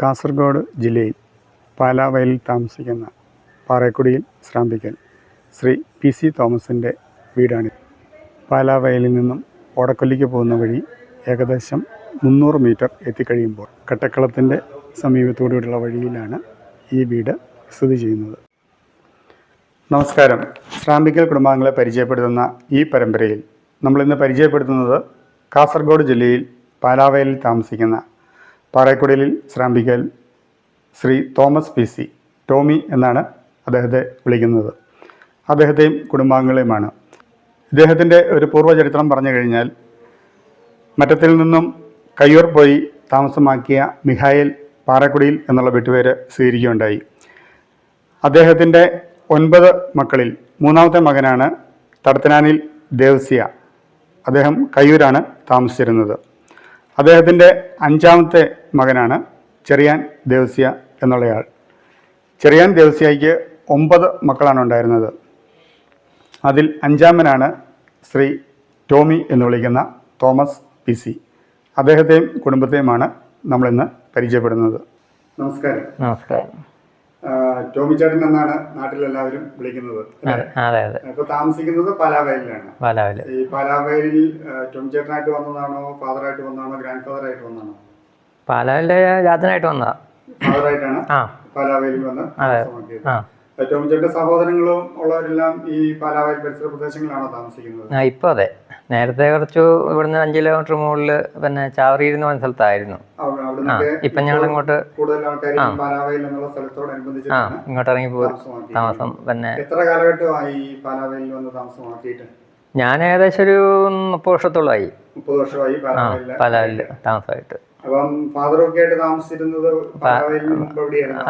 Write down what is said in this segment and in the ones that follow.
കാസർഗോഡ് ജില്ലയിൽ പാലാവയലിൽ താമസിക്കുന്ന പാറേക്കുടിയിൽ ശ്രാമ്പിക്കൽ ശ്രീ PC തോമസിൻ്റെ വീടാണിത്. പാലാവയലിൽ നിന്നും ഓടക്കൊല്ലിക്ക് പോകുന്ന വഴി ഏകദേശം 300 മീറ്റർ എത്തിക്കഴിയുമ്പോൾ കട്ടക്കളത്തിൻ്റെ സമീപത്തോടുള്ള വഴിയിലാണ് ഈ വീട് സ്ഥിതി ചെയ്യുന്നത്. നമസ്കാരം. ശ്രാമ്പിക്കൽ കുടുംബാംഗങ്ങളെ പരിചയപ്പെടുത്തുന്ന ഈ പരമ്പരയിൽ നമ്മളിന്ന് പരിചയപ്പെടുത്തുന്നത് കാസർഗോഡ് ജില്ലയിൽ പാലാവയലിൽ താമസിക്കുന്ന പാറേക്കുടിയിൽ ശ്രാമ്പിക്കൽ ശ്രീ തോമസ് PC, ടോമി എന്നാണ് അദ്ദേഹത്തെ വിളിക്കുന്നത്. അദ്ദേഹത്തെയും കുടുംബാംഗങ്ങളെയുമാണ്. ഇദ്ദേഹത്തിൻ്റെ ഒരു പൂർവ്വചരിത്രം പറഞ്ഞു കഴിഞ്ഞാൽ, മറ്റത്തിൽ നിന്നും കയ്യൂർ പോയി താമസമാക്കിയ മിഖായേൽ പാറേക്കുടിയിൽ എന്നുള്ള വീട്ടുപേര് സ്വീകരിക്കുകയുണ്ടായി. അദ്ദേഹത്തിൻ്റെ 9 മക്കളിൽ 3ാമത്തെ മകനാണ് തടത്തനാനിൽ ദേവസ്യ. അദ്ദേഹം കയ്യൂരാണ് താമസിച്ചിരുന്നത്. അദ്ദേഹത്തിൻ്റെ 5ാമത്തെ മകനാണ് ചെറിയാൻ ദേവസ്യ എന്നുള്ളയാൾ. ചെറിയാൻ ദേവസ്യയ്ക്ക് 9 മക്കളാണ് ഉണ്ടായിരുന്നത്. അതിൽ 5ാമനാണ് ശ്രീ ടോമി എന്ന് വിളിക്കുന്ന തോമസ് PC. അദ്ദേഹത്തെയും കുടുംബത്തെയുമാണ് നമ്മളിന്ന് പരിചയപ്പെടുന്നത്. നമസ്കാരം. നമസ്കാരം. ടോമി ചേട്ടൻ എന്നാണ് നാട്ടിലെല്ലാവരും വിളിക്കുന്നത്. ഇപ്പൊ താമസിക്കുന്നത് പാലാവയലിലാണ്. ഈ പാലാവയലിൽ ടോമി ചേട്ടനായിട്ട് വന്നതാണോ, ഫാദറായിട്ട് വന്നതാണോ, ഗ്രാൻഡ് ഫാദറായിട്ട് വന്നതാണോ? പാലാവയലിലെ ജാതനായിട്ട് വന്നതാ. ഫാദറായിട്ടാണ് പാലാവയലിൽ വന്ന് താമസമാക്കിയത്. ടോമി ചേട്ടന്റെ സഹോദരങ്ങളും ഉള്ളവരെല്ലാം ഈ പാലാവയൽ പരിസര പ്രദേശങ്ങളിലാണോ താമസിക്കുന്നത്? ഇപ്പൊ അതെ. നേരത്തെ കുറച്ചു ഇവിടുന്ന് 5 കിലോമീറ്റർ മുകളിൽ പിന്നെ ചാവറീര് എന്ന് പറഞ്ഞ സ്ഥലത്തായിരുന്നു. ഇപ്പൊ ഞങ്ങൾ ഇങ്ങോട്ട് ഇങ്ങോട്ട് ഇറങ്ങി പോകും താമസം. പിന്നെ എത്ര കാലഘട്ടമായി പാലാവയലിൽ വന്ന് താമസമാക്കിയിട്ട്? ഞാൻ ഏകദേശം ഒരു 30 വർഷത്തോളമായി. 30 വർഷമായി പാലാവയലിൽ താമസമായിട്ട്.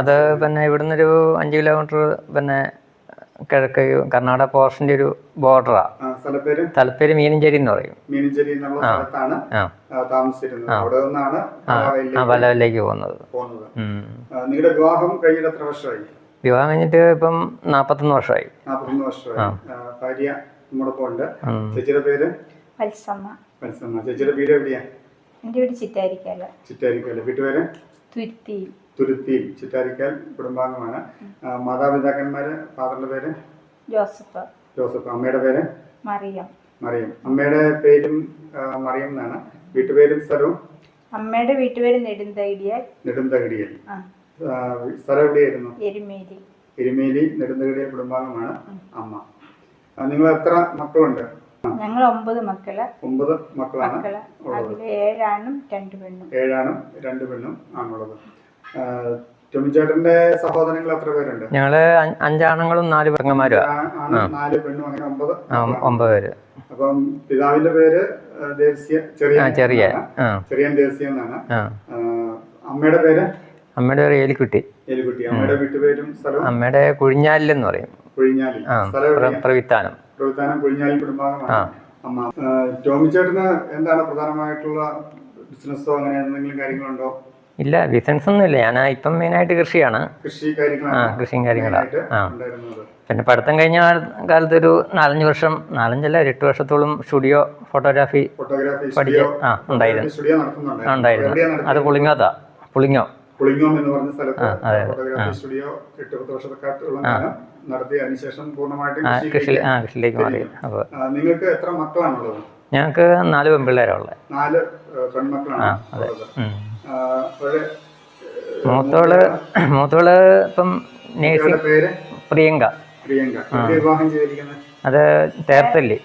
അത് പിന്നെ ഇവിടുന്നൊരു 5 കിലോമീറ്റർ പിന്നെ കിഴക്ക് കർണാടക പോർഷന്റെ ഒരു ബോർഡറാ. സ്ഥലപ്പേര് മീനഞ്ചേരി എന്ന് പറയും. പാലാവയലിലേക്ക് പോകുന്നത്. വിവാഹം കഴിഞ്ഞിട്ട് ഇപ്പം 41 വർഷമായി. ചേച്ചിയുടെ വീട് എവിടെയാ? എൻ്റെ വീട് ചിറ്റാരിക്കാല. വീട്ടുപേര് തുരുത്തിയിൽ. ചിറ്റാരിക്കാൽ കുടുംബാംഗമാണ്. മാതാപിതാക്കന്മാര്, ഫാദറിന്റെ പേര് ജോസഫ്. അമ്മയുടെ പേര് മറിയം. അമ്മയുടെ പേരും മറിയം എന്നാണ്. വീട്ടുപേരും സ്ഥലവും? അമ്മയുടെ വീട്ടുപേര് നെടുന്തകിടിയൽ. സ്ഥലം എവിടെയായിരുന്നു? എരുമേലി നെടുന്തകിടിയൽ കുടുംബാംഗമാണ് അമ്മ. നിങ്ങൾ എത്ര മക്കളുണ്ട്? ഞങ്ങൾ 9 മക്കള്. 9 മക്കളാണ്. അതില് 7 ആണും 2 പെണ്ണും. 7 ആണും 2 പെണ്ണും ആണുള്ളത്. ടോമിച്ചേട്ടന്റെ സഹോദരങ്ങൾ എത്ര പേരുണ്ട്? ഞങ്ങള് 5 ആണുങ്ങളും 4 പെങ്ങന്മാരും. 4 പെണ്ണും, അങ്ങനെ 9 പേര്. അപ്പം പിതാവിന്റെ പേര് ദേവസ്യ, ചെറിയാൻ ദേവസ്യ എന്നാണ്. അമ്മയുടെ പേര്? അമ്മയുടെ പേര് ഏലിക്കുട്ടി. അമ്മയുടെ വീട്ടുപേരും സ്ഥലവും? അമ്മയുടെ കുഴിഞ്ഞാലിലെന്ന് പറയും. പ്രവിത്താനം കുഴിഞ്ഞാലി കുടുംബാംഗമാണ് അമ്മ. ടോമിച്ചേട്ടന് എന്താണ് പ്രധാനമായിട്ടുള്ള ബിസിനസ്സോ അങ്ങനെ എന്തെങ്കിലും കാര്യങ്ങളുണ്ടോ? ഇല്ല, ബിസിനസ് ഒന്നും ഇല്ല. ഞാൻ ഇപ്പം മെയിനായിട്ട് കൃഷിയാണ്. കൃഷിയും കാര്യങ്ങളാണ്. പിന്നെ പഠിത്തം കഴിഞ്ഞ കാലത്ത് ഒരു 4-5 വർഷം, 4-5 അല്ല 8 വർഷത്തോളം സ്റ്റുഡിയോ ഫോട്ടോഗ്രാഫി പഠിച്ച് ഉണ്ടായിരുന്നു. അത് പുളിങ്ങോ എന്ന് പറഞ്ഞ സ്ഥലത്ത് ഫോട്ടോഗ്രാഫി സ്റ്റുഡിയോ 8-10 വർഷക്കാലത്തോളം നടത്തി. അതിനുശേഷം പൂർണ്ണമായിട്ടും കൃഷിയിലേക്ക് മാറി. നിങ്ങൾക്ക് എത്ര മക്കളാണുള്ളത്? ഞങ്ങൾക്ക് 4 പെൺപിള്ളേരാ ഉള്ളത്. 4 പെൺമക്കളാണ്. മൂത്തോള് ഇപ്പം നേഴ്സിംഗ്. പ്രിയങ്ക. വിവാഹം ചെയ്തിരിക്കുന്നത് അത് തേർത്തല്ലി.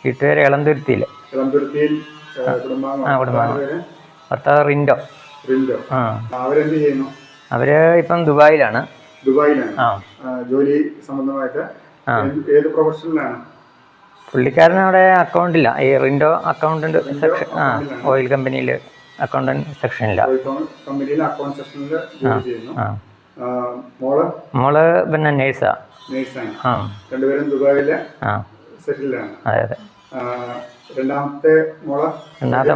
വീട്ടുപേര് ഇളംതുരുത്തിയിൽ. ഭർത്താവ് റിൻഡോ. അവരെന്ത് ചെയ്യുന്നു? അവര് ഇപ്പം ദുബായിലാണ്. ജോലി സംബന്ധമായിട്ട് ഏത് പ്രൊഫഷനിലാണ്? പുള്ളിക്കാരൻ അവിടെ അക്കൗണ്ടില്ല. ഈ റിൻഡോ അക്കൗണ്ടന്റ് സെക്ഷൻ. ഓയിൽ കമ്പനിയിൽ അക്കൗണ്ടന്റ് സെക്ഷനില്ല. മോള് പിന്നെ നേഴ്സാ. രണ്ടുപേരും ദുബായിലെ സെറ്റിലാണ്. അതെ. രണ്ടാമത്തെ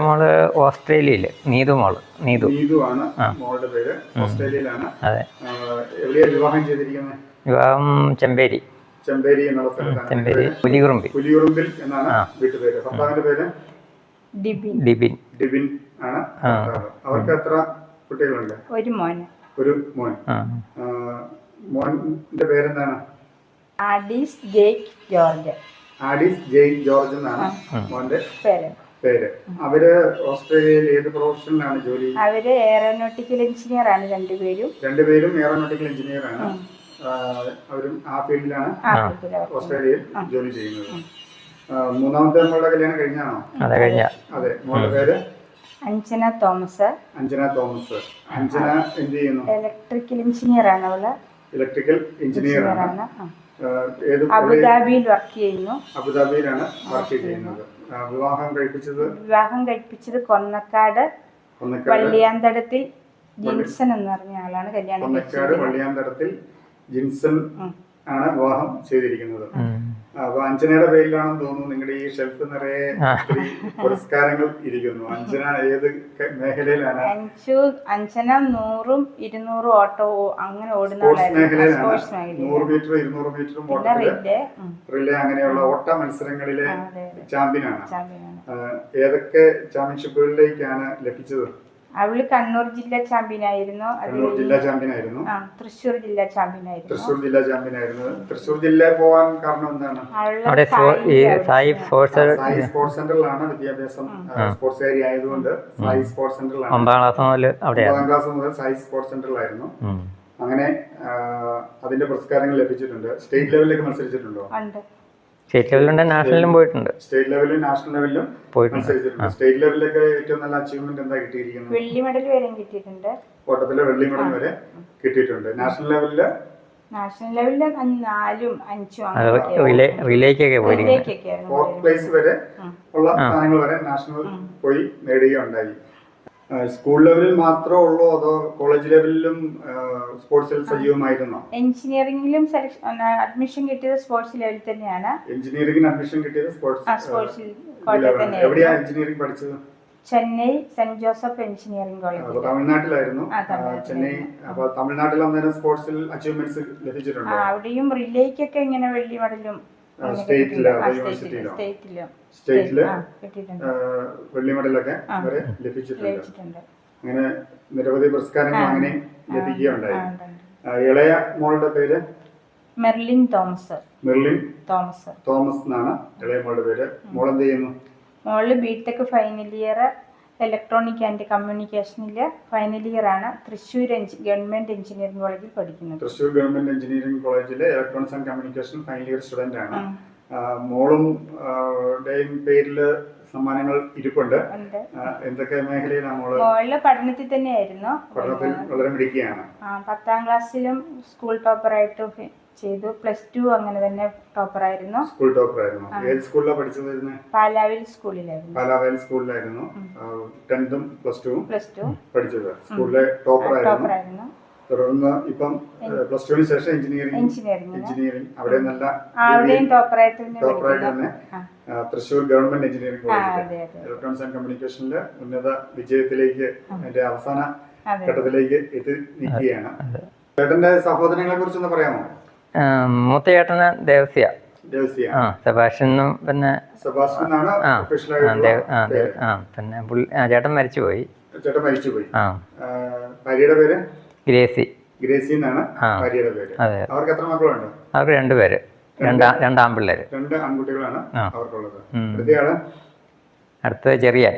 മോള് ഓസ്ട്രേലിയയില്. നീതു ആണ് മോളുടെ പേര്. ഓസ്ട്രേലിയയിലാണ്. അതെ. എവിടെയാ വിവാഹം ചെയ്തിരിക്കുന്നത്? വിവാഹം ചെമ്പേരി എന്നുള്ള സ്ഥലത്താണ്. ചെമ്പേരി പുലിയുറുമ്പിൽ എന്നാണ് വീട്ടുപേര്. ഭർത്താവിന്റെ പേര് ഡിബിൻ ആണ് ഭർത്താവ്. അവർക്ക് എത്ര കുട്ടികളുണ്ട്? ഒരു മോൻ. മോന്റെ പേരെന്താണ്? ആഡീസ് ജെയ്ക്ക് ജോർജ് എന്നാണ് മോന്റെ പേര്. അവര് ഓസ്ട്രേലിയയിൽ ഏത് പ്രൊഫഷനിലാണ് ജോലി? അവര് എയറോനോട്ടിക്കൽ എഞ്ചിനീയർ ആണ്. രണ്ടുപേരും എയറോനോട്ടിക്കൽ എഞ്ചിനീയർ ആണ്. അവരും ആ ഫീൽഡിലാണ് ഓസ്ട്രേലിയയിൽ ജോലി ചെയ്യുന്നത്. മൂന്നാമത്തെ മോളുടെ കല്യാണം കഴിഞ്ഞാണോ? അതെ. മോളുടെ പേര് അഞ്ജന തോമസ്. അഞ്ജന എന്ത് ചെയ്യുന്നു? ഇലക്ട്രിക്കൽ എഞ്ചിനീയർ ആണ് അവള്. ഇലക്ട്രിക്കൽ എഞ്ചിനീയർ ആണ്. അബുദാബിയിൽ വർക്ക് ചെയ്യുന്നു. അബുദാബിയിലാണ് വർക്ക് ചെയ്യുന്നത്. വിവാഹം കഴിപ്പിച്ചത് കൊന്നക്കാട് വള്ളിയാന്തടത്തിൽ ജിൻസൺ എന്ന് പറഞ്ഞ ആളാണ് കല്യാണം. കൊന്നക്കാട് വള്ളിയാന്തടത്തിൽ ജിൻസൺ ആണ് വിവാഹം ചെയ്തിരിക്കുന്നത്. അപ്പൊ അഞ്ജനയുടെ പേരിലാണെന്ന് തോന്നുന്നു നിങ്ങളുടെ ഈ ഷെൽഫ് നിറയെ പുരസ്കാരങ്ങൾ ഇരിക്കുന്നു. അഞ്ജന ഏത് മേഖലയിലാണ്? അഞ്ജന 100ഉം 200 ഓട്ടോ അങ്ങനെ ഓടുന്ന 100 മീറ്റർ 200 മീറ്ററും റിലേ അങ്ങനെയുള്ള ഓട്ട മത്സരങ്ങളിലെ ചാമ്പ്യനാണ്. ഏതൊക്കെ ചാമ്പ്യൻഷിപ്പുകളിലേക്കാണ് ലഭിച്ചത്? അവള് കണ്ണൂർ ജില്ലാ ചാമ്പ്യനായിരുന്നു. തൃശ്ശൂർ ജില്ലാ ചാമ്പ്യനായിരുന്നു. തൃശ്ശൂർ ജില്ല പോവാൻ കാരണം എന്താണ്? സായി സ്പോർട്സ് സെന്ററിലാണ് വിദ്യാഭ്യാസം. സ്പോർട്സുകാരി ആയതുകൊണ്ട് സായി സ്പോർട്സ് സെന്ററിലാണ്. 9ാം ക്ലാസ് മുതൽ സായി സ്പോർട്സ് സെന്ററിലായിരുന്നു. അങ്ങനെ അതിന്റെ പുരസ്കാരങ്ങൾ ലഭിച്ചിട്ടുണ്ട്. സ്റ്റേറ്റ് ലെവലിലേക്ക് മത്സരിച്ചിട്ടുണ്ടോ? സ്റ്റേറ്റ് ലെവലിലും നാഷണലിലും പോയിട്ടുണ്ട്. സ്റ്റേറ്റ് ലെവലിലും നാഷണൽ ലെവലിലും മത്സരിച്ചിട്ടുണ്ട്. സ്റ്റേറ്റ് ലെവലിലൊക്കെ ഏറ്റവും നല്ല അച്ചീവ്മെന്റ് എന്താ കിട്ടിയിരിക്കുന്നത്? വെള്ളി മെഡൽ വരെ കിട്ടിയിട്ടുണ്ട്. ഓട്ടത്തില് വെള്ളി മെഡൽ വരെ കിട്ടിയിട്ടുണ്ട്. നാഷണൽ ലെവലില് 4ഉം 5ഉം റിലേക്കൊക്കെ പോയി 4th പ്ലേസ് വരെ ഉള്ള സ്ഥാനങ്ങൾ വരെ നാഷണൽ പോയി നേടുകയുണ്ടായി. സ്കൂൾ ലെവലിൽ മാത്രമേ ഉള്ളൂ അതോ കോളേജ് ലെവലിലും സ്പോർട്സിൽ സജീവമായിരുന്നോ? എഞ്ചിനീയറിംഗിലും അഡ്മിഷൻ കിട്ടിയത് സ്പോർട്സ് ലെവലിൽ തന്നെയാണ്. എഞ്ചിനീയറിംഗിന് അഡ്മിഷൻ കിട്ടിയത് സ്പോർട്സിൽ. എവിടെയാ എഞ്ചിനീയറിംഗ് പഠിച്ചത്? Chennai saint Joseph engineering college. തമിഴ്നാട്ടിലായിരുന്നു. ചെന്നൈ. അപ്പൊ തമിഴ്നാട്ടിൽ അന്നേരം സ്പോർട്സിൽ അച്ചീവ്മെന്റ്സ് ലഭിച്ചിട്ടുണ്ടോ? അവിടെയും റിലേക്കൊക്കെ ഇങ്ങനെ വെള്ളി മെഡലും സ്റ്റേറ്റില് വെള്ളി മെഡലൊക്കെ വരെ ലഭിച്ചിട്ടുണ്ട്. അങ്ങനെ നിരവധി പുരസ്കാരങ്ങൾ അങ്ങനെ ലഭിക്കുകയുണ്ടായി. ഇളയ മോളുടെ പേര് മെർലിൻ തോമസ് എന്നാണ് ഇളയ മോളുടെ പേര്. മോൾ എന്ത് ചെയ്യുന്നു? മോള് B Tech final year electronic and കമ്മ്യൂണിക്കേഷനില് ഫൈനൽ ഇയർ ആണ്. തൃശ്ശൂർ ഗവൺമെന്റ് എഞ്ചിനീയറിംഗ് കോളേജിൽ പഠിക്കുന്നത്. തൃശ്ശൂർ ഗവൺമെന്റ് എഞ്ചിനീയറിംഗ് കോളേജിലെ electronics and communication final year student ആണ്. മോളും പേരില് സമ്മാനങ്ങൾ ഇരിപ്പുണ്ട്. എന്തൊക്കെ മേഖലയിലാണ് മോള് പഠനത്തിൽ തന്നെയായിരുന്നു. പഠനത്തിൽ വളരെ മിടുക്കിയാണ്. 10ാം ക്ലാസ്സിലും സ്കൂൾ ടോപ്പറായിട്ട് ചെയ്തു. +2 അങ്ങനെ തന്നെ ടോപ്പറായിരുന്നു. സ്കൂൾ ടോപ്പറായിരുന്നു. ഏത് സ്കൂളിലാണ് പഠിച്ചത്? പാലാവിൽ സ്കൂളിലായിരുന്നു. 10th +2 പഠിച്ചത്. സ്കൂളിലെ ടോപ്പറായിരുന്നു. തുടർന്ന് ഇപ്പം +2 ശേഷം എഞ്ചിനീയറിംഗ് അവിടെ നല്ല ടോപ്പറായിട്ട് തന്നെ Thrissur government engineering college electronics and കമ്മ്യൂണിക്കേഷനിലെ ഉന്നത വിജയത്തിലേക്ക് അതിന്റെ അവസാന ഘട്ടത്തിലേക്ക് എത്തി നിൽക്കുകയാണ്. ചേട്ടന്റെ സഹോദരങ്ങളെ കുറിച്ചൊന്ന് പറയാമോ? മൂത്ത ചേട്ടന് ദേവസ്യ, സെബാസ്റ്റ്യനും പിന്നെ പിന്നെ ചേട്ടൻ മരിച്ചുപോയി. ഭാര്യയുടെ പേര് ഗ്രേസി എന്നാണ് ഭാര്യയുടെ പേര്. അവർക്ക് എത്ര മക്കളുണ്ട്? അവർക്ക് 2 പേര്, 2 ആൺപിള്ളേര്. 2 ആൺകുട്ടികളാണ് അവർക്കുള്ളത്. അടുത്തത് ചെറിയാൻ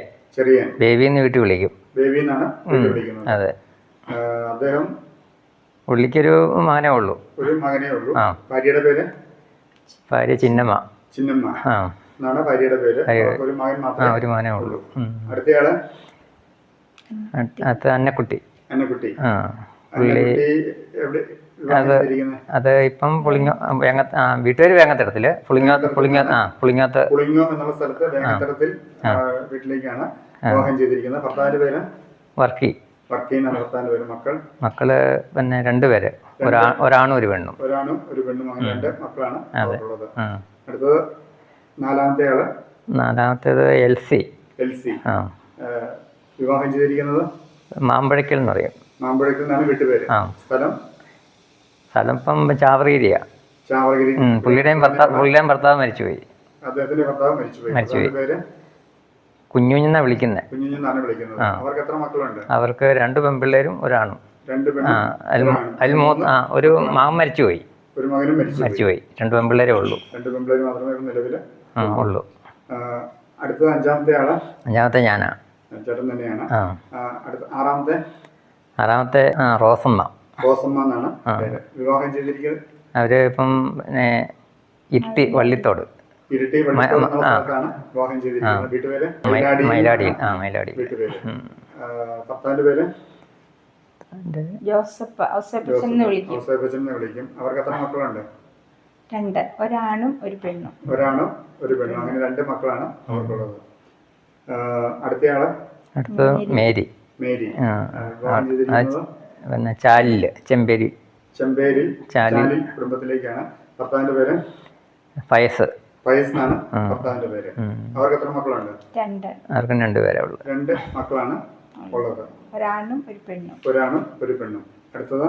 ബേബി എന്ന് വീട്ടിൽ വിളിക്കും. ബേബി എന്നാണ് വിളിക്കുന്നത്. അതെ. അദ്ദേഹം പുള്ളിക്കൊരു മകനേ ഉള്ളൂ. ഭാര്യയുടെ പേര്? ഭാര്യ ചിന്നമ്മ എന്നാണ് ഭാര്യയുടെ പേര്. ഒരു മകനേ ഉള്ളൂ. അടുത്ത അന്നക്കുട്ടി. അത് ഇപ്പം വീട്ടുപേര് വേങ്ങത്തടത്തില് പുളിങ്ങാത്ത് എന്നുള്ള സ്ഥലത്ത് വേങ്ങത്തടത്തിൽ വീട്ടിലേക്കാണ് വിവാഹം ചെയ്തിരിക്കുന്നത്. ഭർത്താവിന്റെ പേര് വർക്കി എന്നാണ് ഭർത്താവിന്റെ പേര്. മക്കള് പിന്നെ 2 പേര്, ഒരാണും ഒരു പെണ്ണും. അങ്ങനെ 2 മക്കളാണ് ഉള്ളത്. അടുത്തത് നാലാമത്തേത് എൽസി. വിവാഹം ചെയ്തിരിക്കുന്നത് മാമ്പഴക്കൽ എന്ന് പറയും. മാമ്പഴക്കൽ എന്നാണ് വീട്ടുപേര്. സ്ഥലം ഇപ്പം ചാവറഗിരി. പുള്ളിയുടെയും ഭർത്താവ് മരിച്ചുപോയി. അദ്ദേഹത്തിന്റെ ഭർത്താവ് മരിച്ചുപോയി. കുഞ്ഞുഞ്ഞെന്നാ വിളിക്കുന്നത്. കുഞ്ഞുഞ്ഞെന്നാണ് വിളിക്കുന്നത്. അവർക്ക് എത്ര മക്കളുണ്ട്? അവർക്ക് 2 പെൺപിള്ളേരും ഒരാണും. 2 അതിൽ ഒരു മകൻ മരിച്ചുപോയി. ഒരു മകനും മരിച്ചുപോയി. 2 പെൺപിള്ളേരേ ഉള്ളൂ. 2 പെൺപിള്ളേർ മാത്രമേ നിലവിൽ ഉള്ളൂ. അടുത്തത് 5ാമത്തെ ആള്? 5ാമത്തെ ഞാനാ. ചേട്ടൻ തന്നെയാണ്. അടുത്ത 6ാമത്തെ റോസമ്മ. റോസമ്മ എന്നാണ് പേര്. വിവാഹം ചെയ്തിരിക്കുന്നത് അവര് ഇപ്പം പിന്നെ ഇരിട്ടി വള്ളിത്തോട് സ്ഥലത്താണ് വിവാഹം ചെയ്തിരിക്കുന്നത്. വീട്ടുപേര് മയിലാടി. വീട്ടുപേര്. ഭർത്താവിന്റെ പേര് ജോസഫച്ചെന്ന് വിളിക്കും. അവർക്ക് എത്ര മക്കളുണ്ട്? 2, ഒരാണും ഒരു പെണ്ണും. ഒരാണും ഒരു പെണ്ണും, അങ്ങനെ 2 മക്കളാണ് അവർക്കുള്ളത്. അടുത്തയാള് മേരി. മേരി. വിവാഹം ചെയ്തിരിക്കുന്നത് പിന്നെ ചാലില് ചെമ്പേരി ചാലിൽ കുടുംബത്തിലേക്കാണ്. ഭർത്താവിന്റെ പേര് ഫയസ് എന്നാണ് ഭർത്താവിന്റെ പേര്. അവർക്ക് എത്ര മക്കളുണ്ട്? 2. അവർക്കും 2 പേരേ ഉള്ളൂ. 2 മക്കളാണ് ഉള്ളത്. ഒരാണും ഒരു പെണ്ണും. അടുത്തത്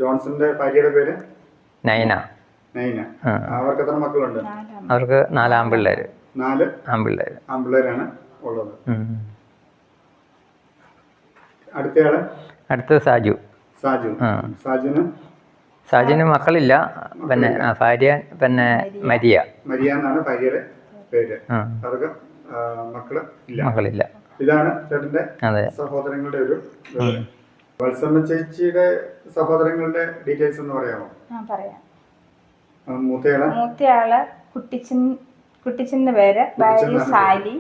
ജോൺസന്റെ ഭാര്യയുടെ പേര് നൈന. അവർക്ക് എത്ര മക്കളുണ്ട്? അവർക്ക് 4 ആൺപിള്ളേര്. 4 ആൺപിള്ളേരാണ് ഉള്ളത്. അടുത്തത് സാജുവിന് മക്കളില്ല. പിന്നെ ഭാര്യ പിന്നെ മരിയ എന്നാണ് ഭാര്യയുടെ പേര്. അവർക്ക് മക്കളില്ല. ഇതാണ് ചേട്ടന്റെ സഹോദരങ്ങളുടെ ഒരു വത്സമ്മ ചേച്ചിയുടെ സഹോദരങ്ങളുടെ ഡീറ്റെയിൽസ് ഒന്ന് പറയാമോ? പറയാം. മൂത്തയാള് കുട്ടിച്ചെന്ന് പേര്, ഭാര്യ സാലി.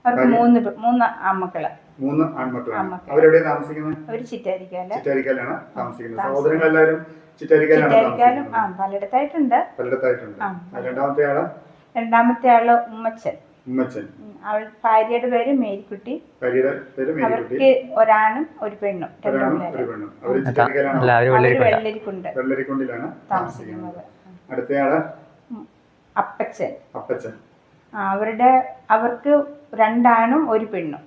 അവർക്ക് 3 ആൺമക്കള്. 3 ആൺമക്കളാണ്. അവരെവിടെയാണ് താമസിക്കുന്നത്? അവര് ചിറ്റാരിക്കാലാണ് താമസിക്കുന്നത്. സഹോദരങ്ങളെല്ലാവരും ചിറ്റാരിക്കാലും പലയിടത്തായിട്ടുണ്ട്. രണ്ടാമത്തെ ആള് ഉമ്മച്ചൻ. അവൾ ഭാര്യയുടെ പേര് മേരിക്കുട്ടി. അവർക്ക് ഒരാണും ഒരു പെണ്ണും. വെള്ളരിക്കുണ്ടിലാണ് താമസിക്കുന്നത്. അടുത്തയാള് അപ്പച്ചൻ. അവർക്ക് 2 ആണും ഒരു പെണ്ണും.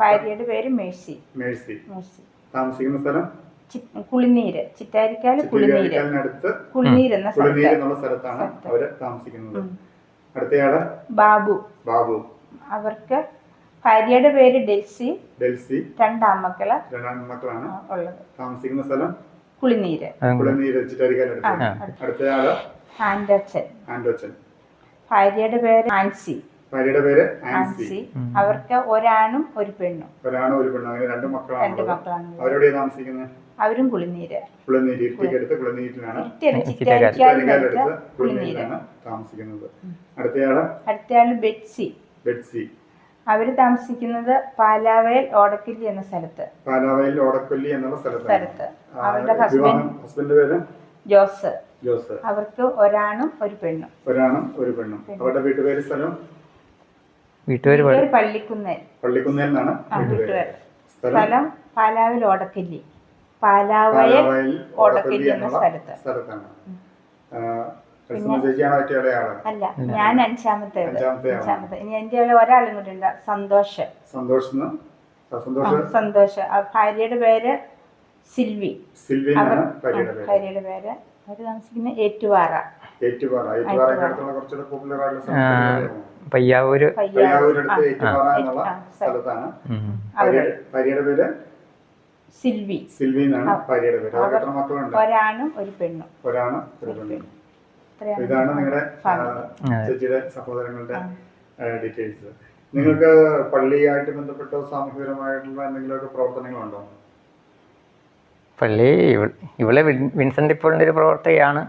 ഭാര്യയുടെ പേര് മേഴ്സി. താമസിക്കുന്ന സ്ഥലം കുളിനീര്. ചിറ്റാരിക്കാല് കുളിനീര് എന്ന സ്ഥലത്താണ് അവര് താമസിക്കുന്നത്. അടുത്തയാള് ബാബു. അവർക്ക് ഭാര്യയുടെ പേര് ഡെൽസി. 2 ആൺമക്കളാണ് ഉള്ളത്. താമസിക്കുന്ന സ്ഥലം കുളിനീര്. ചിറ്റാരിക്കാലടുത്ത്. അടുത്തയാള് ആൻഡോച്ചൻ. ഭാര്യയുടെ പേര് ആൻസി. അവർക്ക് ഒരാണും ഒരു പെണ്ണും. അങ്ങനെ 2 മക്കളാണ്. അവരെവിടെ താമസിക്കുന്നത്? അവരും കുളിനീര്. കുളിനീരിലാണ് താമസിക്കുന്നത്. അടുത്തയാള് ബെറ്റ്സി. അവര് താമസിക്കുന്നത് പാലാവയൽ ഓടക്കൊല്ലി എന്ന സ്ഥലത്ത്. അവരുടെ ഹസ്ബൻഡ് പേര് ജോസ്. അവർക്ക് ഒരാണും ഒരു പെണ്ണും. അവരുടെ വീട്ടുപേര് സ്ഥലം പള്ളിക്കുന്നേൽ. സ്ഥലം പാലാവയൽ ഓടക്കൊല്ലി. പാലാവയൽ ഓടക്കൊല്ലി എന്ന സ്ഥലത്താണ്. അല്ല, ഞാൻ 5ാമത്തെ. ഇനി എന്റെ ഒരാളും കൂടി ഉണ്ട്, സന്തോഷ്. ഭാര്യയുടെ പേര് സിൽവി. ഭാര്യയുടെ പേര് അവര് താമസിക്കുന്ന ഏറ്റുപാറ. പയ്യാവൂര് സ്ഥലത്താണ്. ഭാര്യയുടെ പേര് സിൽവി എന്നാണ് ഭാര്യയുടെ പേര്. അവർക്ക് എത്ര മക്കളുണ്ട്? ഒരാണും ഒരു പെണ്ണും. ഇതാണ് നിങ്ങളുടെ ചേച്ചിയുടെ സഹോദരങ്ങളുടെ ഡീറ്റെയിൽസ്. നിങ്ങൾക്ക് പള്ളിയായിട്ട് ബന്ധപ്പെട്ടോ സാമൂഹികപരമായിട്ടുള്ള എന്തെങ്കിലുമൊക്കെ പ്രവർത്തനങ്ങളുണ്ടോ? പള്ളി ഇവിടെ വിൻസെന്റ് ഇപ്പോളിന്റെ ഒരു പ്രവർത്തകയാണ്.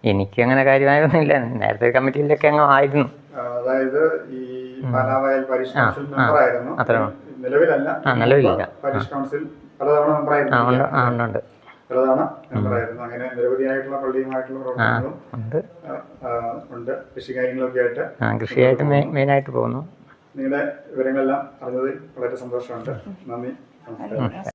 എനിക്ക് അങ്ങനെ കാര്യമായൊന്നുമില്ല. നേരത്തെ കമ്മിറ്റിയിലൊക്കെ അങ്ങ് ആയിരുന്നു. അതായത് ഈ പാലാവയൽ പാരിഷ് കൗൺസിൽ മെമ്പറായിരുന്നു. നിലവിലില്ല. പാരിഷ് കൗൺസിൽ പലതവണ മെമ്പറായിരുന്നു. അങ്ങനെ നിരവധിയായിട്ടുള്ള പള്ളിയുമായിട്ടുള്ള പ്രവർത്തനങ്ങളും ഉണ്ട്. കൃഷിയായിട്ട് മെയിനായിട്ട് പോകുന്നു. നിങ്ങളുടെ വിവരങ്ങളെല്ലാം അറിഞ്ഞതിൽ വളരെ സന്തോഷമുണ്ട്. നന്ദി. നമസ്കാരം.